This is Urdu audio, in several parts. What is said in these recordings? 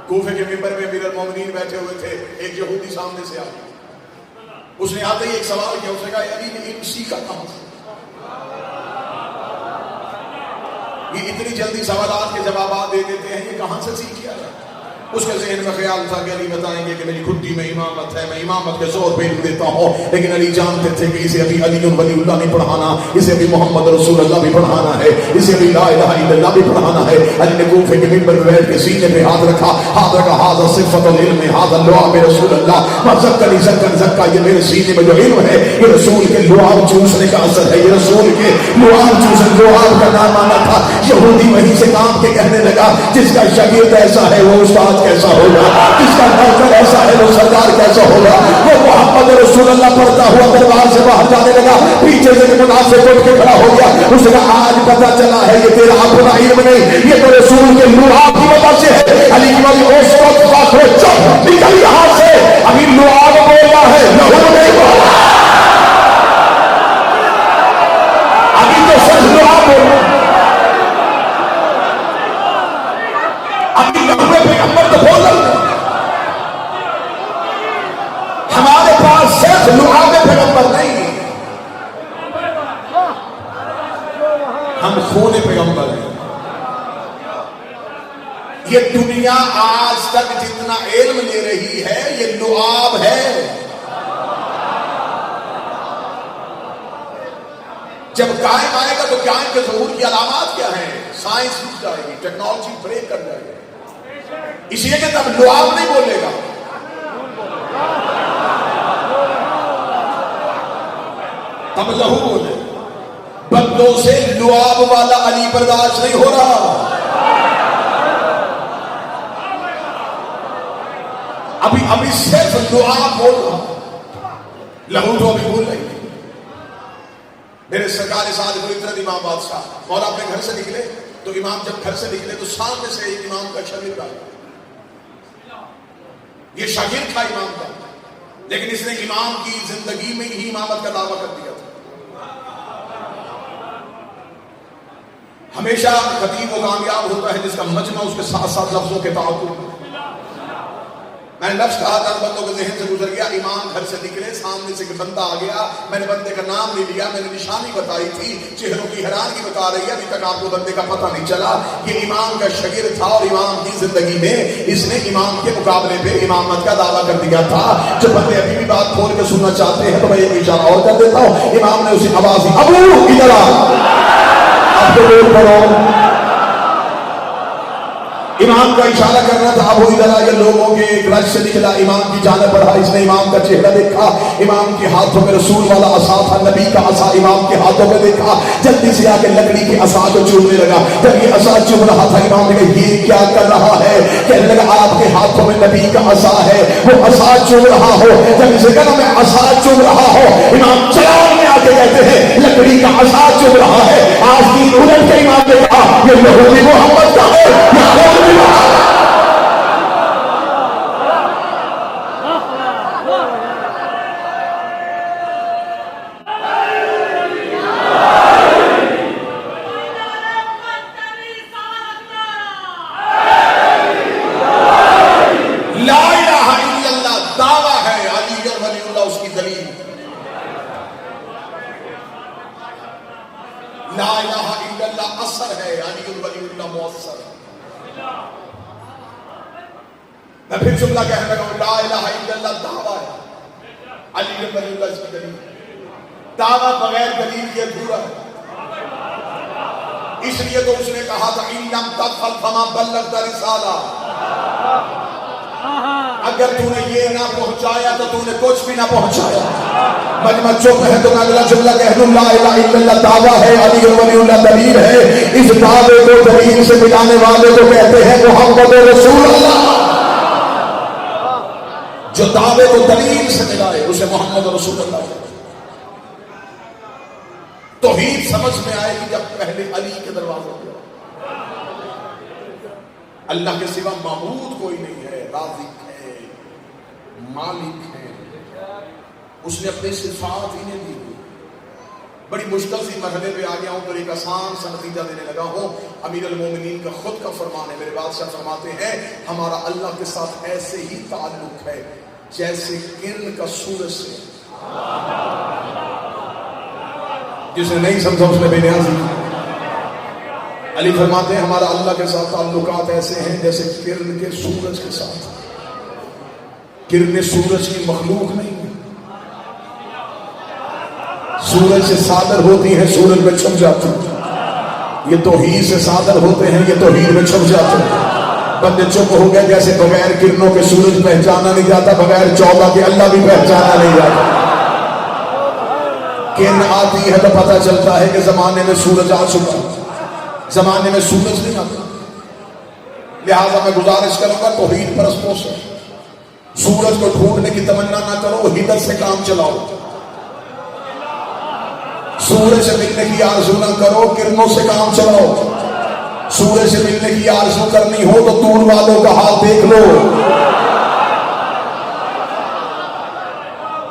کوفے کے منبر میں امیر المومنین بیٹھے ہوئے تھے، ایک یہودی سامنے سے آیا، اس نے آتے ہی ایک سوال کیا، اس نے کہا علی نے علم سیکھا کہاں سے؟ یہ اتنی جلدی سوالات کے جوابات دے دیتے ہیں، یہ کہاں سے سیکھ کیا ہے؟ اس کے ذہن میں خیال تھا کہ علی بتائیں گے کہ میری کھٹی میں امامت ہے، میں امامت کے زور پہ دیتا ہوں، لیکن علی جانتے تھے کہ اسے ابھی علی ولی اللہ نہیں پڑھانا، اسے ابھی محمد رسول اللہ بھی پڑھانا ہے، اسے ابھی لا الہ الا اللہ بھی پڑھانا ہے۔ علی نے کوفے کے منبر پر بیٹھ کے سینے پہ ہاتھ رکھا، ھذا صفۃ العلم، ھذا لعاب رسول اللہ، وزکانی زکن زکا، یہ میرے سینے میں جو علم ہے یہ رسول کے لعاب چوسنے کا اثر ہے، یہ رسول کے لعاب چوسنے، لعاب کا نام آنا تھا۔ یہودی وہیں سے کام کے کہنے لگا جس کا شاگرد ایسا ہے وہ استاد کیسا ہوگا، جس کا نوکر ایسا ہے وہ سردار کیسا ہوگا۔ وہ محمد رسول اللہ پڑھتا ہوا دربار سے باہر جانے لگا، پیچھے سے منافق اٹھ کے کھڑا ہو گیا، اس نے کہا آج پتہ چلا ہے یہ تیرا اپنا علم نہیں، یہ تو رسول کے لعاب کی وجہ سے ہے۔ علی کی والی اس وقت فاخر چپ نکل یہاں سے، ابھی لعاب بولا ہے، لہو نہیں بولا، ابھی تو صرف لعاب بولا، ابھی لہو پیغمبر تو بول رہا ہے۔ ہمارے پاس صرف لعاب پیغمبر نہیں، ہم خون پیغمبر ہیں۔ یہ دنیا آج تک جتنا علم لے رہی ہے یہ لعاب ہے۔ جب قائم آئے گا تو قائم کے ظہور کی علامات کیا ہیں؟ سائنس رک جائے گی، ٹیکنالوجی بریک کر جائے گی، اس لیے کہ تب لعاب نہیں بولے گا، تب لہو بولے۔ بندوں سے لعاب والا علی برداشت نہیں ہو رہا۔ ابھی صرف لعاب بول رہا، لہو تو ابھی بول رہی ہے۔ میرے سرکار صادق الفطرت امام بادشاہ اور اپنے گھر سے نکلے تو امام جب گھر سے نکلے تو سامنے سے ایک امام کا شاگرد آیا، یہ شاگرد تھا امام کا، لیکن اس نے امام کی زندگی میں ہی امامت کا دعویٰ کر دیا تھا۔ ہمیشہ خطیب وہ کامیاب ہوتا ہے جس کا مجمع اس کے ساتھ ساتھ لفظوں کے تعاقب۔ میں نے لفظ کہا تھا، بندوں کے ذہن سے گزر گیا، امام گھر سے نکلے، سامنے سے بندہ آ گیا، میں نے بندے کا نام نہیں لیا، میں نے نشانی بتائی تھی، چہروں کی حیرانگی بتا رہی ہے، ابھی تک آپ کو بندے کا پتہ نہیں چلا۔ یہ امام کا شاگرد تھا اور امام کی زندگی میں اس نے امام کے مقابلے پہ امامت کا دعویٰ کر دیا تھا۔ جو بندے ابھی بھی بات کھول کے سننا چاہتے ہیں تو میں ایک اشارہ اور کر دیتا ہوں، امام نے اسی آواز دی، ابو ادھر آ، اب تو بول پڑو۔ امام کا اشارہ کرنا تھا، ابو ادھر آ، یہ لوگوں کے ایک رش سے نکلا، امام کی جانب بڑھا، اس نے امام کا چہرہ دیکھا، امام کے ہاتھوں میں رسول والا عصا تھا، نبی کا عصا امام کے ہاتھوں میں دیکھا، جلدی سے آ کے لکڑی کے عصا کو چومنے لگا۔ جب یہ عصا چوم رہا تھا امام نے کہا یہ کیا کر رہا ہے؟ کہنے لگا آپ کے ہاتھوں میں نبی کا عصا ہے، وہ عصا چوم رہا ہو۔ جب اسے کہا میں عصا چوم رہا ہو، امام چراغ میں آ کے کہتے ہیں لکڑی کا عصا چوم رہا ہے۔ آج کی الٹ کے امام نے کہا یہ یہودی محمد کا ہے، لا الہ الا اللہ اثر ہے، علی ولی اللہ مؤثر ہے۔ میں پھر جملہ کہنے لگا ہوں، لا الہ الا اللہ دعویٰ ہے، علی ولی اللہ اس کی دلیل، دعویٰ بغیر دلیل کے ادھورا ہے۔ اس لیے تو اس نے کہا تھا ان لم تفعل فما بلغت رسالہ، اگر تو نے یہ نہ پہنچایا تو تو نے کچھ بھی نہ پہنچایا۔ مجمع چپ ہے تو میں اگلا جملہ کہہ دوں، لا الہ الا اللہ دعویٰ ہے، علی ولی اللہ دلیل ہے۔ اس دعوے کو دلیل سے ملانے والے کو کہتے ہیں محمد رسول اللہ۔ جو دعوے کو دلیل سے ملائے اسے محمد رسول اللہ کہتے ہیں۔ توحید سمجھ میں آئے گی جب پہلے علی کے دروازے پہ اللہ کے سوا معبود کوئی نہیں ہے، رازق ہے، مالک ہے، اس نے اپنی صفات انہیں دی، بڑی مشکل سی مرحلے پہ آ گیا ہوں، تو ایک آسان سا نتیجہ دینے لگا ہوں۔ امیر المومنین کا خود کا فرمان ہے، میرے بادشاہ فرماتے ہیں ہمارا اللہ کے ساتھ ایسے ہی تعلق ہے جیسے کرن کا سورج سے۔ جس نے نہیں سمجھا اس نے بے نیازی کی۔ علی فرماتے ہیں ہمارا اللہ کے ساتھ تعلقات ایسے ہیں جیسے کرن کے سورج کے ساتھ۔ کرن سورج کی مخلوق نہیں ہے، سورج سے صادر ہوتی ہیں، سورج میں چھپ جاتی ہیں۔ یہ توحید سے صادر ہوتے ہیں، یہ توحید میں چھپ جاتے ہیں۔ بندے چپ ہو گئے جیسے بغیر کرنوں کے سورج پہچانا نہیں جاتا، بغیر 14 کے اللہ بھی پہچانا نہیں جاتا۔ کرن آتی ہے تو پتہ چلتا ہے کہ زمانے میں سورج آ چکا، زمانے میں سورج نہیں آتا۔ لہٰذا میں گزارش کروں گا توحید پرستوں سے، سورج کو ڈھونڈنے کی تمنا نہ کرو، ہدایت سے کام چلاؤ۔ سورج سے ملنے کی آرزو نہ کرو، کرنوں سے کام چلاؤ۔ سورج سے ملنے کی آرزو کرنی ہو تو دور والوں کا حال دیکھ لو،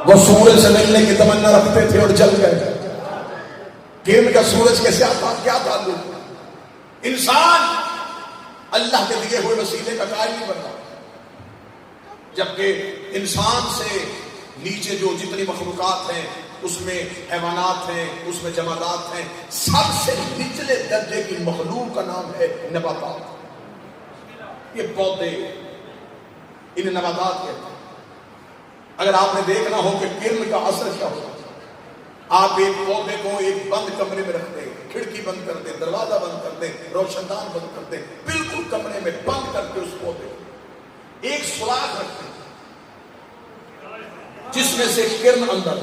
وہ سورج سے ملنے کی تمنا رکھتے تھے اور جل گئے۔ کرن کا سورج کیسے آتا، کیا تعلق؟ انسان اللہ کے دیے ہوئے وسیلے کا قائل نہیں بنتا، جبکہ انسان سے نیچے جو جتنی مخلوقات ہیں اس میں حیوانات ہیں، اس میں جمادات ہیں، سب سے نچلے درجے کی مخلوق کا نام ہے نباتات۔ یہ پودے، انہیں نباتات کہتے ہیں۔ اگر آپ نے دیکھنا ہو کہ کرن کا اثر کیا ہوتا ہے، آپ ایک پودے کو ایک بند کمرے میں رکھ دیں، کھڑکی بند کر دیں، دروازہ بند کر دیں، روشن دان بند کر دیں، بالکل کمرے میں بند کر کے اس پودے کو ایک سوراخ رکھ دیں جس میں سے کرن اندر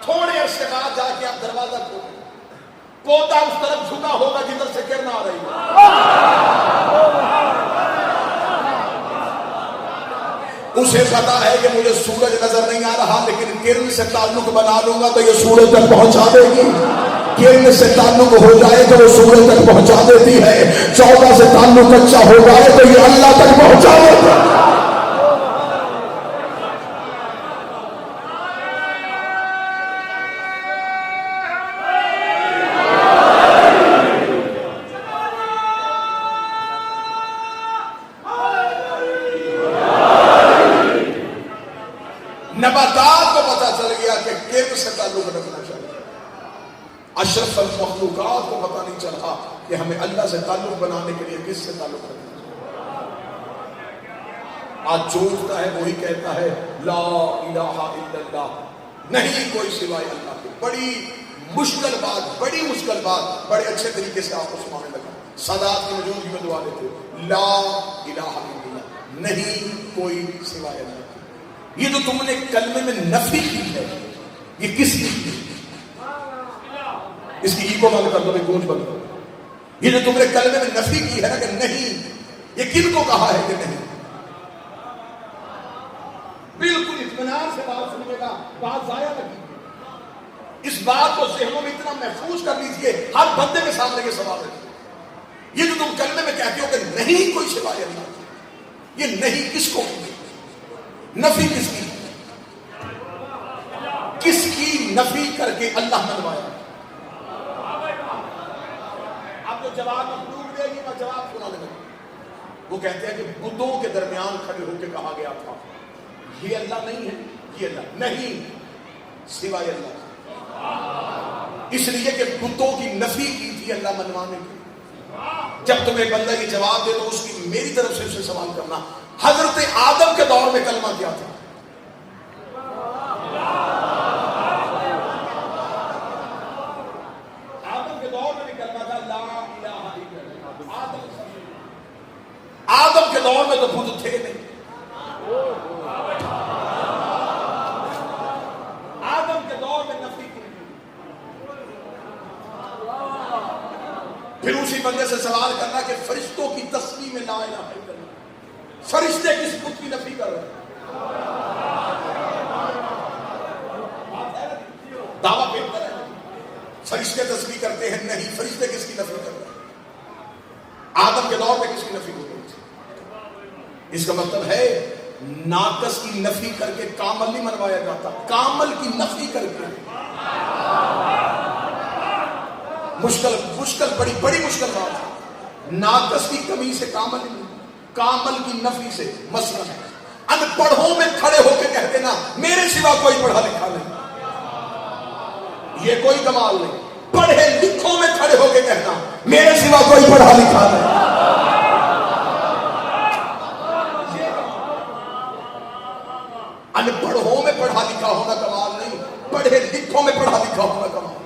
تھوڑے عرصے بعد جا کے آپ دروازہ کھولیں، پودا اس طرف جھکا ہوگا جدھر سے کرن آ رہی ہے۔ اسے پتا ہے کہ مجھے سورج نظر نہیں آ رہا، لیکن کرن سے تعلق بنا لوں گا تو یہ سورج تک پہنچا دے گی۔ کرن سے تعلق ہو جائے تو وہ سورج تک پہنچا دیتی ہے، 14 سے تعلق اچھا ہو جائے تو یہ اللہ تک پہنچا دیتا ہے۔ نباتات کو پتا چل گیا کہ کرن سے تعلق رکھنا چاہیے، اشرف المخلوقات کو پتا نہیں چلا کہ ہمیں اللہ سے تعلق بنانے کے لیے کس سے تعلق رکھنا چاہیے۔ آج جو اٹھتا ہے وہی کہتا ہے لا الہ الا اللہ، نہیں کوئی سوائے اللہ کے۔ بڑی مشکل بات، بڑی مشکل بات بڑے اچھے طریقے سے آپ کو سنانے لگا۔ سادات کی موجودگی میں دعا دیتے لا الہ الا اللہ، نہیں کوئی سوائے اللہ کے۔ یہ جو تم نے کلمے میں نفی کی ہے، یہ کس کی کی؟ اس کی ایگو بند کر دو، گونج بند کر دو۔ یہ جو تم نے کلمے میں نفی کی ہے نا کہ نہیں، یہ کن کو کہا ہے کہ نہیں؟ بالکل اطمینان سے بات سنیے گا، بات ضائع لگی۔ اس بات کو ذہنوں میں اتنا محفوظ کر لیجئے، ہر بندے کے سامنے یہ سوال رکھیے، یہ جو تم کلمے میں کہتے ہو کہ نہیں کوئی سوائے اللہ کی، یہ نہیں کس کو کی؟ نفی کس کی؟ کس کی نفی کر کے اللہ منوایا؟ آپ کو جواب مخلوق دے گی، میں جواب سنانے لگا۔ وہ کہتے ہیں کہ بتوں کے درمیان کھڑے ہو کے کہا گیا تھا یہ اللہ نہیں ہے، یہ اللہ نہیں سوائے اللہ، اس لیے کہ بتوں کی نفی کی تھی اللہ منوانے کی۔ جب تمہیں بندہ یہ جواب دے تو اس کی میری طرف سے اسے سوال کرنا، حضرت آدم کے دور میں کلمہ کیا تھا؟ آدم کے دور میں بھی کلمہ تھا لا الہ الا اللہ۔ آدم کے دور میں تو بت تھے نہیں، آدم کے دور میں نفی کی۔ پھر اسی بندے سے سوال کرنا کہ فرشتوں کی تسبیح میں لا الہ الا اللہ، فرشتے کس بت کی نفی کر رہے ہیں؟ دعویٰ بہتر ہے، فرشتے تسبیح کرتے ہیں، نہیں فرشتے کس کی نفی کر رہے ہیں؟ آدم کے دور میں کس کی نفی ہو رہی تھی؟ اس کا مطلب ہے ناقص کی نفی کر کے کامل نہیں منوایا جاتا، کامل کی نفی کر کے مشکل بڑی مشکل بات ہے۔ ناقص کی کمی سے کامل نہیں، کامل کی نفی سے۔ مثلا ان پڑھوں میں کھڑے ہو کے کہہ دینا میرے سوا کوئی پڑھا لکھا نہیں، یہ کوئی کمال نہیں۔ پڑھے لکھوں میں کھڑے ہو کے کہنا میرے سوا کوئی پڑھا لکھا نہیں، ان پڑھوں میں پڑھا لکھا ہونا کمال نہیں، پڑھے لکھوں میں پڑھا لکھا ہونا کمال۔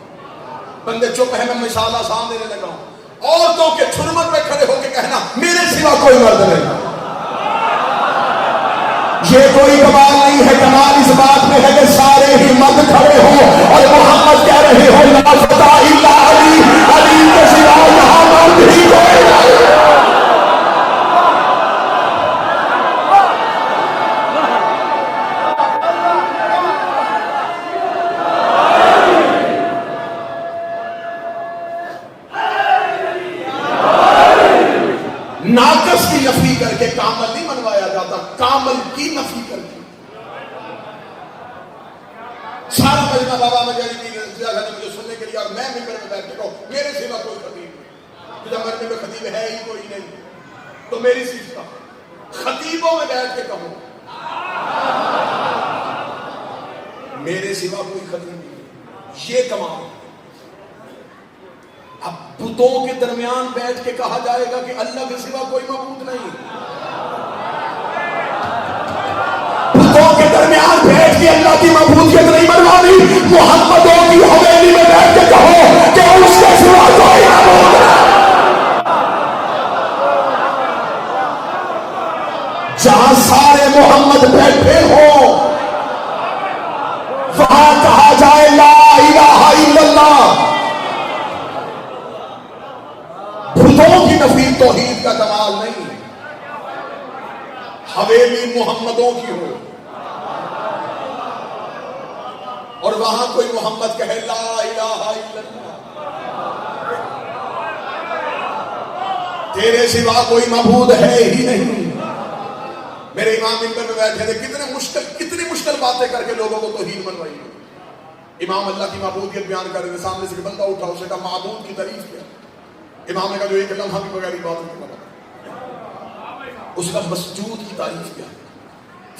بندے چپ ہے، میں مثال آسان دینے لگا ہوں۔ عورتوں کے چھرمن میں کھڑے ہو کے کہنا میرے سوا کوئی مرد نہیں، یہ کوئی کمال نہیں ہے۔ کمال اس بات میں ہے کہ سارے ہی مرد کھڑے ہوں اور محمد کہہ رہے ہو لا فتح الا علی، علی کے سوا یہاں مرد ہی کوئی نہیں۔ ناقص کی نفی کر کے کامل نہیں منوایا جاتا، کامل کی نفی کر کے۔ سارا مجمع بابا مجاری کی مجھے سننے کے لیے، اور میں ممبر میں بیٹھ کے کہوں میرے سوا کوئی خطیب نہیں، جب مرنے میں خطیب ہے ہی کوئی نہیں تو میری صرف کا خطیبوں میں بیٹھ کے کہوں میرے سوا کوئی خطیب نہیں، یہ کمال۔ اب بتوں کے درمیان بیٹھ کے کہا جائے گا کہ اللہ کے سوا کوئی معبود نہیں، بتوں کے درمیان بیٹھ کے اللہ کی معبودیت نہیں منوانی، محمدوں کی حویلی میں بیٹھ کے کہو کہ اس کے سوا کوئی معبود نہیں۔ جہاں سارے محمد بیٹھے ہوں وہاں کہا جائے لا الہ الا اللہ۔ بتوں کی نفی توحید کا کمال نہیں، حویلی محمدوں کی ہو اور وہاں کوئی محمد کہے لا الہ الا اللہ، تیرے سوا کوئی معبود ہے ہی نہیں۔ میرے امام ممبر میں بیٹھے تھے، کتنی مشکل باتیں کر کے لوگوں کو توحید منوائی۔ امام اللہ کی معبودیت بیان کر رہے تھے، سامنے سے بندہ اٹھا، اسے کہا معبود کی تعریف کیا؟ امام نے کہا جو ایک لمحہ بھی بغیر عبادت کے بنا، اس کا مسجود کی تعریف کیا؟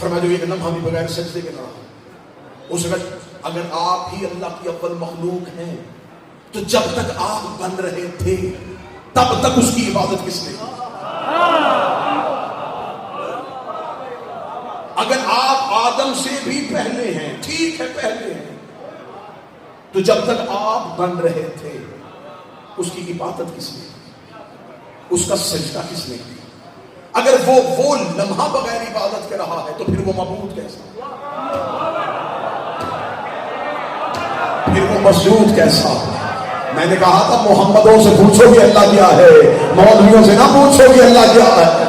فرمایا جو ایک لمحہ بھی بغیر سجدے کے نہ رہا۔ اس کا اگر آپ ہی اللہ کی اول مخلوق ہیں تو جب تک آپ بن رہے تھے تب تک اس کی عبادت کس نے کی؟ اگر آپ آدم سے بھی پہلے ہیں، ٹھیک ہے پہلے ہیں، تو جب تک آپ بن رہے تھے اس کی عبادت کس نے کی؟ اس کا سجدہ کس نے کیا؟ اگر وہ لمحہ بغیر عبادت کے رہا ہے تو پھر وہ معبود کیسا، پھر وہ مسجود کیسا؟ میں نے کہا تھا محمدوں سے پوچھو گے اللہ کیا ہے، مولویوں سے نہ پوچھو گے اللہ کیا ہے۔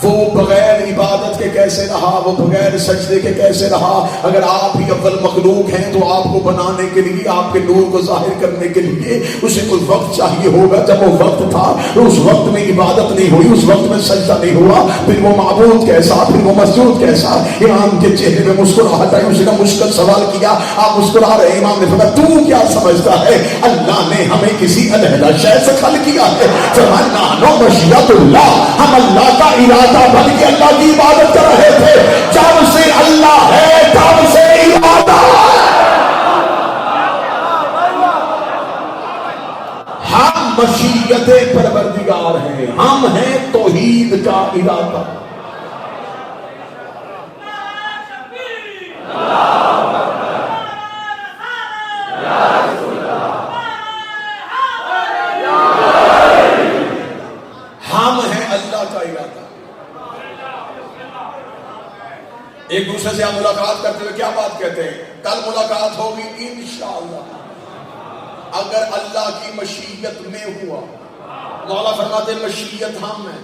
وہ بغیر عبادت کے کیسے رہا، وہ بغیر سجدے کے کیسے رہا؟ اگر آپ ہی اول مخلوق ہیں تو آپ کو بنانے کے لیے، آپ کے نور کو ظاہر کرنے کے لیے اسے کوئی وقت چاہیے ہوگا۔ جب وہ وقت تھا اس وقت میں عبادت نہیں ہوئی، اس وقت میں سجدہ نہیں ہوا، پھر وہ معبود کیسا، پھر وہ مسجود کیسا؟ امام کے چہرے میں مسکراہٹ آئی، اس نے مشکل سوال کیا، آپ مسکرا رہے ہیں۔ امام نے فرمایا تو کیا سمجھتا ہے اللہ نے ہمیں کسی علیحدہ شے سے خلق کیا ہے؟ فرمایا نحن مشیت اللہ، ہم اللہ کا ارادہ بن کے اللہ کی عبادت کر رہے تھے۔ جب سے اللہ ہے تب سے عبادت، ہم مشیت پروردگار ہیں، ہم ہیں توحید کا ارادہ۔ ہم ہیں اللہ کا ارادہ۔ ایک دوسرے سے آپ ملاقات کرتے ہوئے کیا بات کہتے ہیں؟ کل ملاقات ہوگی انشاءاللہ، اگر اللہ کی مشیت میں ہوا۔ مولا فرماتے ہیں مشیت ہم ہیں۔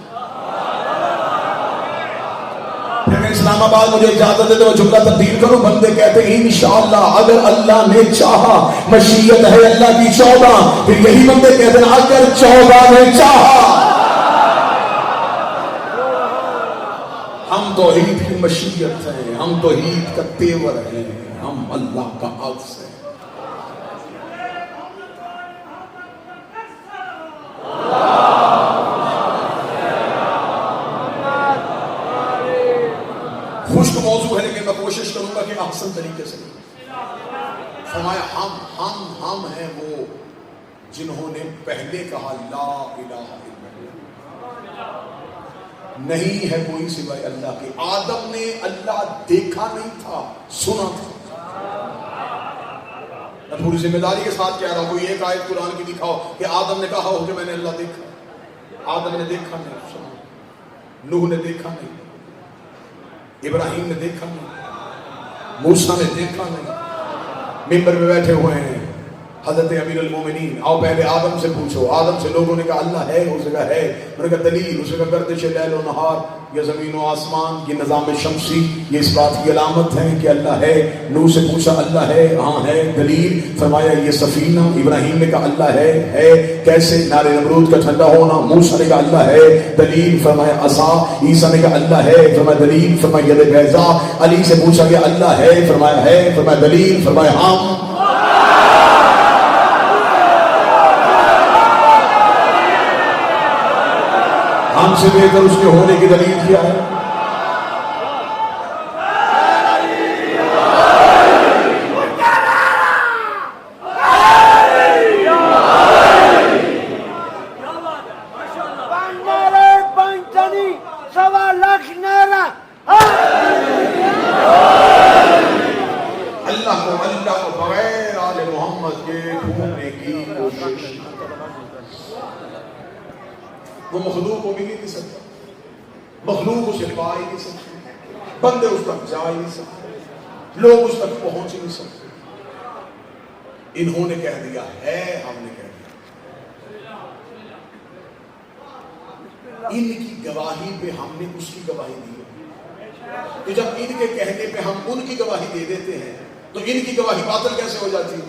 پھر اسلام آباد مجھے اجازت دے تو میں جملہ تبدیل کروں، بندے کہتے ہیں انشاءاللہ اگر اللہ نے چاہا، مشیت ہے اللہ کی 14، پھر یہی بندے کہتے ہیں اگر 14 نے چاہا۔ ہم ہم توحید کی مشیت ہیں، ہم توحید کا تیور ہیں، ہم اللہ کا عکس ہیں۔ خشک موضوع ہے لیکن میں کوشش کروں گا کہ احسن طریقے سے فرمایا ہم ہیں وہ جنہوں نے پہلے کہا لا الہ الا اللہ، نہیں ہے کوئی سوائے اللہ کے۔ آدم نے اللہ دیکھا نہیں تھا، سنا تھا۔ میں پوری ذمہ داری کے ساتھ کہہ رہا ہوں، کوئی ایک آیت قرآن کی دکھاؤ کہ آدم نے کہا ہو کہ میں نے اللہ دیکھا۔ آدم نے دیکھا نہیں، سنا۔ نوح نے دیکھا نہیں، ابراہیم نے دیکھا نہیں، موسیٰ نے دیکھا نہیں۔ ممبر میں بیٹھے ہوئے ہیں حضرت امیر المومنین، آؤ پہلے آدم سے پوچھو۔ آدم سے لوگوں نے کہا اللہ ہے، اس نے کہا ہے۔ انہوں نے کہا دلیل، اس نے کہا گردش لیل و نہار، یہ زمین و آسمان، یہ نظام شمسی، یہ اس بات کی علامت ہے کہ اللہ ہے۔ نوح سے پوچھا اللہ ہے، ہاں ہے، دلیل؟ فرمایا یہ سفینہ۔ ابراہیم نے کہا اللہ ہے کیسے؟ نار نمرود کا ٹھنڈا ہونا۔ موسیٰ نے کہا اللہ ہے، دلیل؟ فرمایا عصا۔ عیسیٰ نے کہا اللہ ہے، فرمایا دلیل؟ فرمایا ید بیضا۔ علی سے پوچھا کہ اللہ ہے، فرمایا ہے، فرمایا دلیل؟ فرمایا ہم۔ ہم سے بہتر اس کے ہونے کی دلیل کیا ہے؟ اللہ کو بغیر آل محمد کے ڈھونڈنے کی کوشش، وہ مخلوق کو بھی نہیں سکتا، مخلوق اسے پا ہی نہیں سکتے، بندے اس تک جا ہی نہیں سکتے، لوگ اس تک پہنچ ہی نہیں سکتے۔ انہوں نے کہہ دیا ہے، ہم نے کہہ دیا۔ ان کی گواہی پہ ہم نے اس کی گواہی دی ہے، تو جب ان کے کہنے پہ ہم ان کی گواہی دے دیتے ہیں تو ان کی گواہی باطل کیسے ہو جاتی ہے؟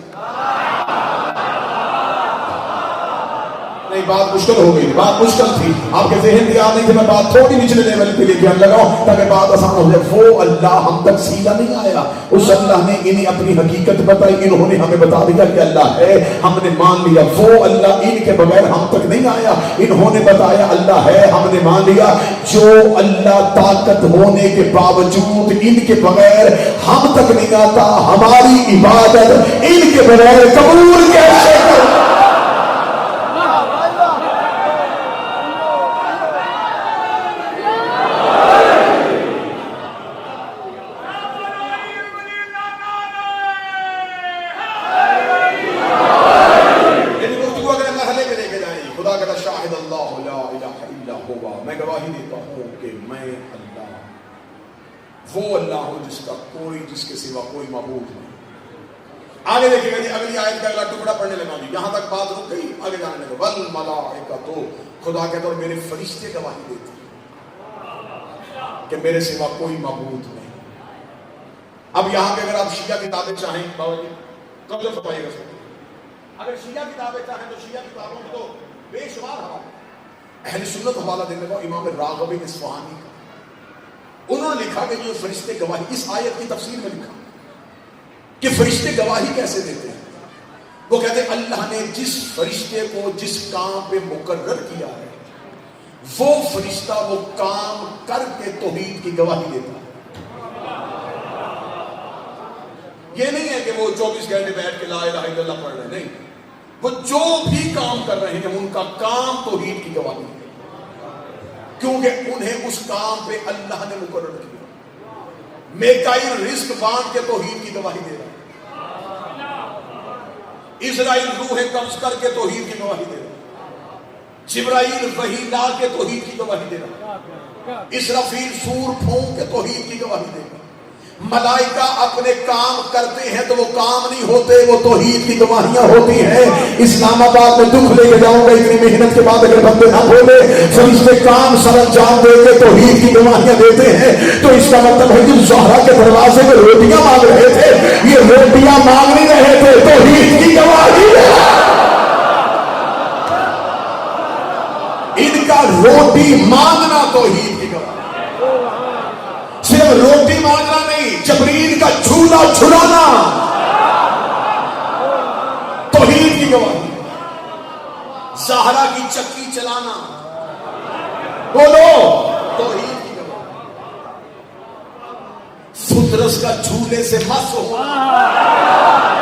نہیں، بات مشکل ہو گئی، بات مشکل تھی، آپ کے ذہن میں آ نہیں تھے، میں بات تھوڑی نچلے لیول پہ لے کے لگاؤں تاکہ بات آسان ہو جائے۔ وہ اللہ ہم تک سیدھا نہیں آیا، اس اللہ نے انہیں اپنی حقیقت بتائی، انہوں نے ہمیں بتا دیا کہ اللہ ہے، ہم نے مان لیا۔ وہ اللہ ان کے بغیر ہم تک نہیں آیا، انہوں نے بتایا اللہ ہے، ہم نے مان لیا۔ جو اللہ طاقت ہونے کے باوجود ان کے بغیر ہم تک نہیں آتا، ہماری عبادت ان کے بغیر قبول کیسے کرے؟ میں گواہی دیتا ہوں کہ میں اللہ وہ اللہ ہوں جس کے سوا کوئی معبود نہیں۔ آگے دیکھیں گا جی، اگلی آیت کا اگلا ٹکڑا پڑھنے لگا جی، یہاں تک بات رک گئی، آگے جانے لگا والملائکۃ، خدا کہتا ہے میرے فرشتے گواہی دیتے ہیں کہ میرے سوا کوئی معبود نہیں۔ اب یہاں پہ اگر آپ شیعہ کتابیں چاہیں، بابا جی قبضہ فرمائیے گا سر، اگر شیعہ کتابیں چاہیں تو شیعہ کتابوں میں تو بے شمار حوالے، اہل سنت حوالہ دینے کا امام راغب اصفہانی کا، انہوں نے لکھا کہ جو فرشتے گواہی، اس آیت کی تفسیر میں لکھا کہ فرشتے گواہی کیسے دیتے ہیں۔ وہ کہتے ہیں اللہ نے جس فرشتے کو جس کام پہ مقرر کیا ہے وہ فرشتہ وہ کام کر کے توحید کی گواہی دیتا ہے۔ یہ نہیں ہے کہ وہ 24 گھنٹے بیٹھ کے لا الہ الا اللہ پڑھ رہے ہیں، نہیں، وہ جو بھی کام کر رہے ہیں ان کا کام توحید کی گواہی ہے، کیونکہ انہیں اس کام پہ اللہ نے مقرر کیا۔ میکائیل رزق بانٹ کے توحید کی گواہی دے رہا ہے، اسرائیل روح قبض کر کے توحید کی گواہی دے رہا ہے، جبرائیل وحی لا کے توحید کی گواہی دے رہا ہے، اسرافیل سور پھونک کے توحید کی گواہی دے رہا ہے۔ ملائکہ اپنے کام کرتے ہیں تو وہ کام نہیں ہوتے، وہ توحید کی گواہیاں ہوتی ہیں۔ اسلام آباد میں دکھ لے کے جاؤں گا، اتنی محنت کے بعد اگر بندے نہ بولے، فرشتے کام سر انجام دے کے توحید کی گواہیاں دیتے ہیں، تو اس کا مطلب ہے کہ زہرا کے دروازے میں روٹیاں مانگ رہے تھے، یہ روٹیاں مانگ نہیں رہے تھے، توحید کی گواہی ہے۔ ان کا روٹی مانگنا توحید کی گواہی، جھلانا توحید کی گواہی، زہرا کی چکی چلانا بولو توحید کی گواہی، سترس کا جھولے سے مس ہونا